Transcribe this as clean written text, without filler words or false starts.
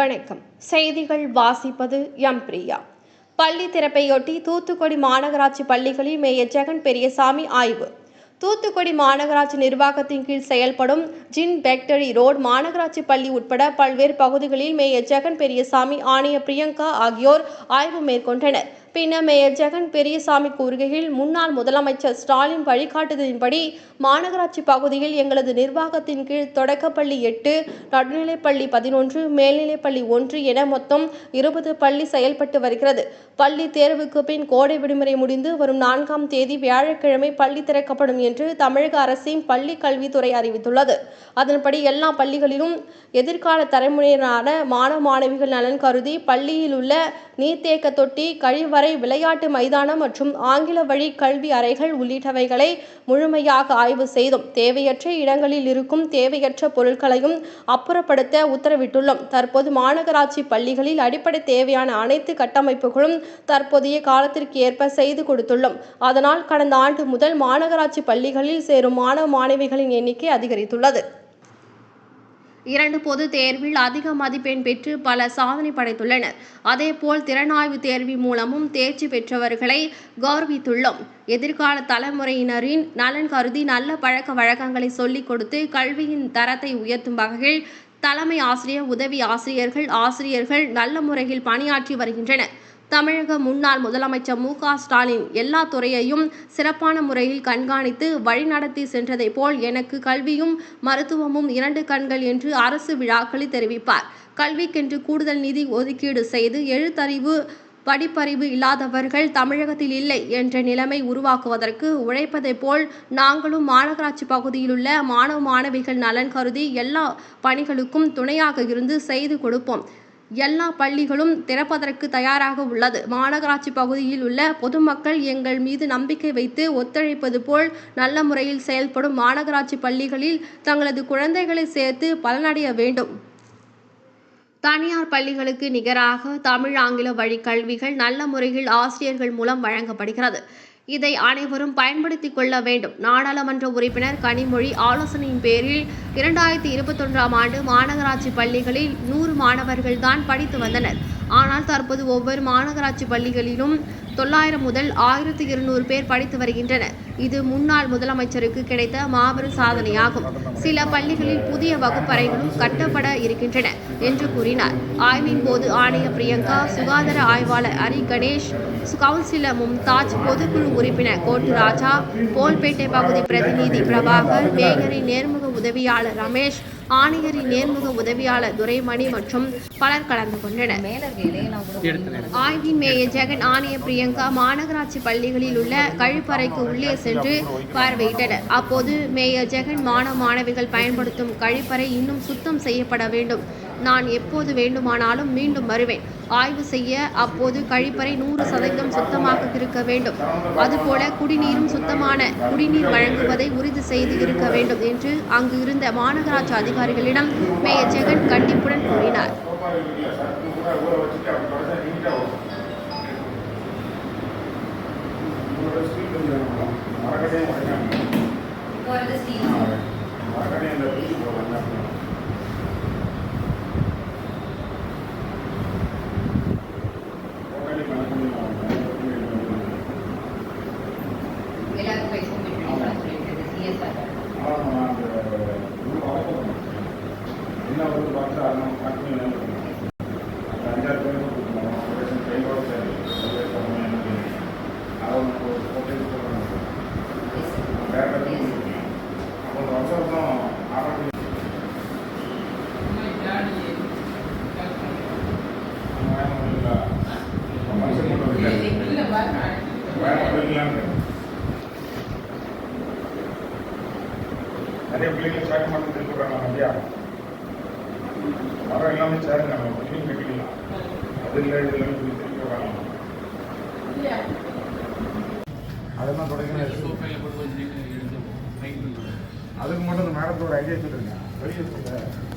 வணக்கம். செய்திகள் வாசிப்பது எம் பிரியா. பள்ளி திறப்பையொட்டி தூத்துக்குடி மாநகராட்சி பள்ளிகளில் மேயர் ஜெகன் பெரியசாமி ஆய்வு. தூத்துக்குடி மாநகராட்சி நிர்வாகத்தின் கீழ் செயல்படும் ஜின் பேக்டரி ரோடு மாநகராட்சி பள்ளி உட்பட பல்வேறு பகுதிகளில் மேயர் ஜெகன் பெரியசாமி, ஆணையர் பிரியங்கா ஆகியோர் ஆய்வு மேற்கொண்டனர். பின்னர் மேயர் ஜெகன் பெரியசாமி கூறுகையில், முன்னாள் முதலமைச்சர் ஸ்டாலின் வழிகாட்டுதலின்படி மாநகராட்சி பகுதியில் எங்களது நிர்வாகத்தின் கீழ் தொடக்கப்பள்ளி 8, நடுநிலைப்பள்ளி 11, மேல்நிலைப்பள்ளி 1 என மொத்தம் 20 பள்ளி செயல்பட்டு வருகிறது. பள்ளி தேர்வுக்கு பின் கோடை விடுமுறை முடிந்து வரும் 4ஆம் தேதி வியாழக்கிழமை பள்ளி திறக்கப்படும் என்று தமிழக அரசின் பள்ளி கல்வித்துறை அறிவித்துள்ளது. அதன்படி எல்லா பள்ளிகளிலும் எதிர்கால தலைமுறையினரான மாணவ மாணவிகள் நலன் கருதி பள்ளியில் உள்ள நீர்த்தேக்க தொட்டி, கழிவறை, விளையாட்டு மைதானம் மற்றும் ஆங்கில வழி கல்வி அறைகள் உள்ளிட்டவைகளை முழுமையாக ஆய்வு செய்தும் தேவையற்ற இடங்களில் இருக்கும் தேவையற்ற பொருட்களையும் அப்புறப்படுத்த உத்தரவிட்டுள்ளோம். தற்போது மாநகராட்சி பள்ளிகளில் அடிப்படை தேவையான அனைத்து கட்டமைப்புகளும் தற்போதைய காலத்திற்கு ஏற்ப செய்து கொடுத்துள்ளோம். அதனால் கடந்த ஆண்டு முதல் மாநகராட்சி பள்ளிகளில் சேரும் மாணவ மாணவிகளின் எண்ணிக்கை அதிகரித்துள்ளது. 2 பொதுத் தேர்வில் அதிக மதிப்பெண் பெற்று பல சாதனை படைத்துள்ளனர். அதேபோல் திறனாய்வு தேர்வி மூலமும் தேர்ச்சி பெற்றவர்களை கௌரவித்துள்ளோம். எதிர்கால தலைமுறையினரின் நலன் கருதி நல்ல பழக்க வழக்கங்களை சொல்லிக் கொடுத்து கல்வியின் தரத்தை உயர்த்தும் வகையில் தலைமை ஆசிரியர், உதவி ஆசிரியர்கள், ஆசிரியர்கள் நல்ல முறையில் பணியாற்றி வருகின்றனர். தமிழக முன்னாள் முதலமைச்சர் மு.க. ஸ்டாலின் எல்லா துறையையும் சிறப்பான முறையில் கண்காணித்து வழிநடத்தி சென்றதை போல் எனக்கு கல்வியும் மருத்துவமும் 2 கண்கள் என்று அரசு விழாக்களில் தெரிவிப்பார். கல்விக்கென்று கூடுதல் நிதி ஒதுக்கீடு செய்து எழுத்தறிவு, படிப்பறிவு இல்லாதவர்கள் தமிழகத்தில் இல்லை என்ற நிலைமை உருவாக்குவதற்கு உழைப்பதை போல் நாங்களும் மாநகராட்சி பகுதியில் உள்ள மாணவ மாணவிகள் நலன் கருதி எல்லா பணிகளுக்கும் துணையாக இருந்து செய்து கொடுப்போம். எல்லா பள்ளிகளும் திறப்பதற்கு தயாராக உள்ளது. மாநகராட்சி பகுதியில் உள்ள பொதுமக்கள் எங்கள் மீது நம்பிக்கை வைத்து ஒத்துழைப்பது போல் நல்ல முறையில் செயல்படும் மாநகராட்சி பள்ளிகளில் தங்களது குழந்தைகளை சேர்த்து பலனடைய வேண்டும். தனியார் பள்ளிகளுக்கு நிகராக தமிழ், ஆங்கில வழி கல்விகள் நல்ல முறையில் ஆசிரியர்கள் மூலம் வழங்கப்படுகிறது. இதை அனைவரும் பயன்படுத்திக் கொள்ள வேண்டும். நாடாளுமன்ற உறுப்பினர் கனிமொழி ஆலோசனையின் பேரில் 2021ஆம் ஆண்டு மாநகராட்சி பள்ளிகளில் 100 மாணவர்கள் தான் படித்து வந்தனர். ஆனால் தற்போது ஒவ்வொரு மாநகராட்சி பள்ளிகளிலும் 900 முதல் 1200 பேர் படித்து வருகின்றனர். இது முன்னாள் முதலமைச்சருக்கு கிடைத்த மாபெரும் சாதனையாகும். சில பள்ளிகளில் புதிய வகுப்பறைகளும் கட்டப்பட இருக்கின்றன என்று கூறினார். ஆய்வின் போது ஆணையர் பிரியங்கா, சுகாதார ஆய்வாளர் ஹரி கணேஷ், கவுன்சிலர் மும்தாஜ், பொதுக்குழு உறுப்பினர் கோட்டு ராஜா, போல்பேட்டை பகுதி பிரதிநிதி பிரபாகர், மேயரின் நேர்முக உதவியாளர் ரமேஷ், ஆணையரின் நேர்முக உதவியாளர் துரைமணி மற்றும் பலர் கலந்து கொண்டனர். ஆய்வின் மேயர் ஜெகன், ஆணையர் பிரியங்கா மாநகராட்சி பள்ளிகளில் உள்ள கழிப்பறைக்கு உள்ளே சென்று பார்வையிட்டனர். அப்போது மேயர் ஜெகன், மாணவ மாணவிகள் பயன்படுத்தும் கழிப்பறை இன்னும் சுத்தம் செய்யப்பட வேண்டும். நான் எப்போது வேண்டுமானாலும் மீண்டும் வருவேன் ஆய்வு செய்ய. அப்போது கழிப்பறை 100% சுத்தமாக இருக்க வேண்டும். அதுபோல குடிநீரும் சுத்தமான குடிநீர் வழங்குவதை உறுதி செய்து இருக்க வேண்டும் என்று அங்கு இருந்த மாநகராட்சி அதிகாரிகளிடம் மேயர் ஜெகன் கண்டிப்புடன் கூறினார். நிறைய பிள்ளைங்களை சேர்க்க மாட்டேன்னு சொல்லிடுறாங்க இல்லையா? மரம் எல்லாமே சேருங்க, நம்ம பிள்ளைங்க கட்டிக்கலாம். அது இல்லை, இது எல்லாமே சொல்லி திருப்பி வராங்க. அதெல்லாம் தொடங்கி அதுக்கு மட்டும் அந்த மேடத்தோட ஐடியா சொல்லிருங்க. வெளியே சொல்லுங்க.